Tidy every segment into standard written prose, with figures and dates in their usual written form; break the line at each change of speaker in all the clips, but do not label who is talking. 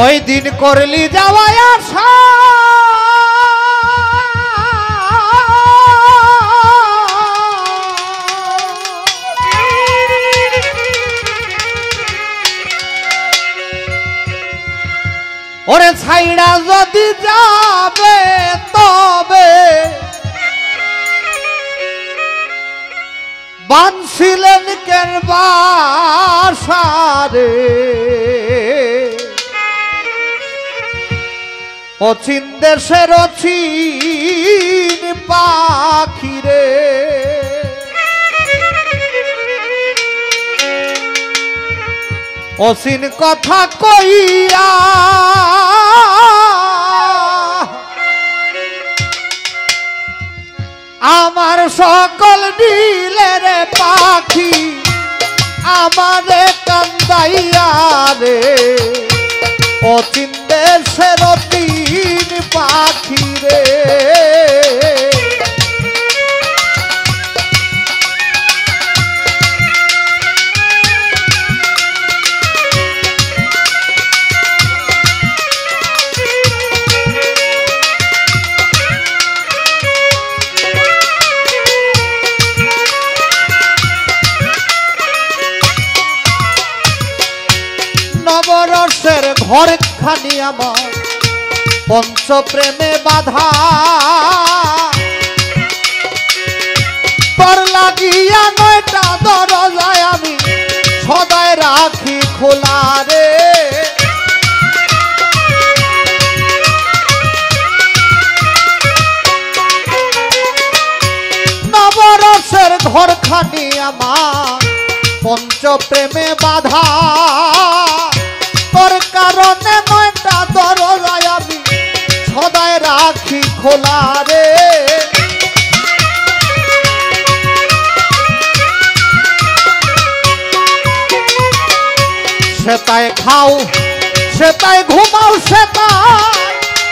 ওই দিন করলি যাওয়ায় আশা ওরে ছাইড়া যদি যাবে তবে বানছিলেন কেন বাসারে অচিন দেশের অচিন পাখিরে অচিন কথা কইয়া আমার সকল দিলের পাখি আমারে কান্দাইয়া রে অচিন দেশের অচিন পাখি রে নবরসের ঘর খানি আমার পঞ্চ প্রেমে বাধা তোর লাগিয়া 9টা দরজায় আমি সদাই রাখি খোলা রে নবরসের ঘর খানি আমার পঞ্চ প্রেমে বাধা তোর কারণে 9টা দরজায় আমি সদাই রাখি খোলা রে সেটাই খাও সেটাই ঘুমাও সেটাই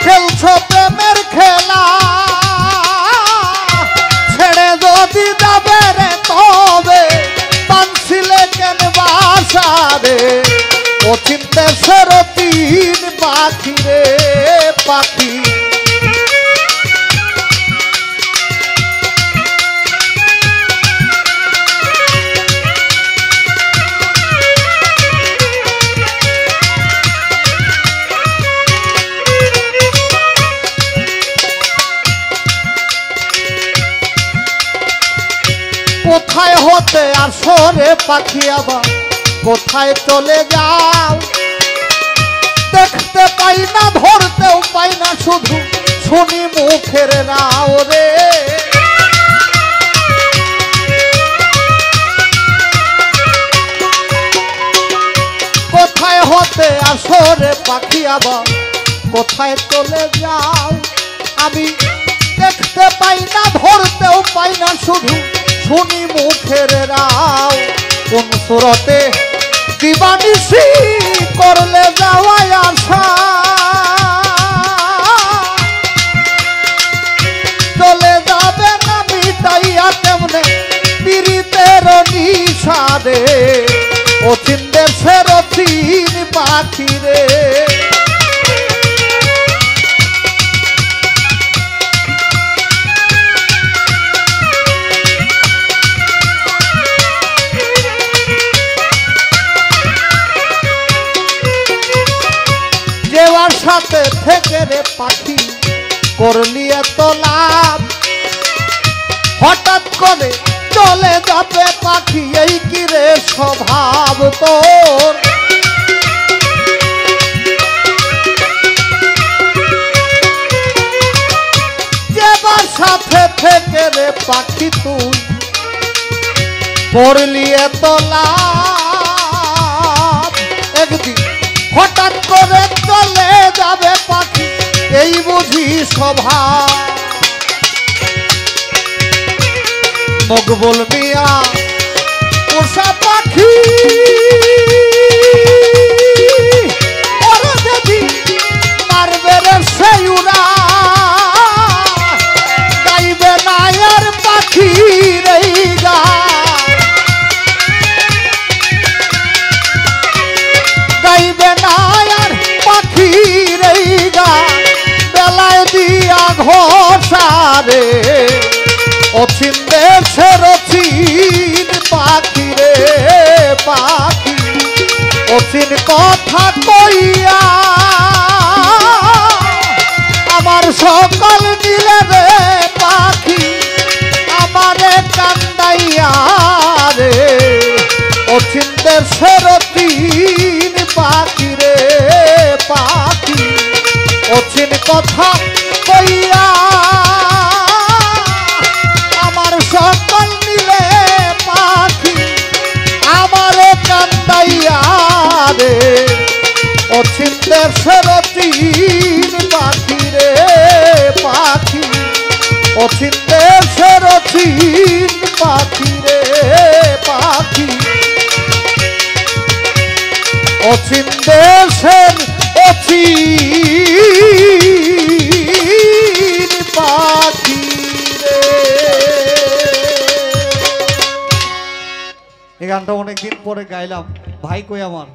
খেলছো প্রেমের খেলা ছেড়ে যদি যাবে রে তবে বানছিলে কেন বাসারে অচিন দেশের অচিন পাখি রে পাখি কোথায় হতে আসো রে পাখি আবার কোথায় চলে যাও দেখতে পাই না ধরতেও পাই না শুধু শুনি মুখের নাও রে কোথায় হতে আসো রে পাখি আবার কোথায় চলে যাও আমি দেখতে পাই না ধরতেও পাই না শুধু শুনি মুখের রাও কোন সুরতে দিবানিসি করলে যাওয়ায় আশা চলে যাবে না মিটাইয়া কেমনে পীড়িতের নিশারে অচিন দেশের অচিন পাখি রে দেওয়ার সাথে থেকে রে পাখি করলি এত লাভ হঠাৎ করে চলে যাবে পাখি এই কি রে স্বভাব তোর দেওয়ার সাথে থেকে রে পাখি তুই করলি এত লাভ একদিন হঠাৎ করে চলে যাবে পাখি এই বুঝি স্বভাব মকবুল মিয়া পোষা পাখি ওরে যদি মারবে রে সেই উড়া গাইবে না আর পাখি রে গা গাইবে না আর পাখি কইয়া ঘোষারে অচিন দেশের অচিন পাখি রে পাখি অচিন কথা কইয়া আমার সকল নিলে রে পাখি আমারে কান্দাইয়া রে অচিন দেশের অচিন পাখি রে পাখি অচিন কথা কইয়া আমার সকল নিলে পাখি আমারে কান্দাইয়া রে অচিন দেশের অচিন পাখি রে পাখি অচিন দেশের অচিন পাখি রে পাখি অচিন দেশের অচিন পাখি রে। এই গানটা অনেকদিন পরে গাইলাম, ভাই কই আমার।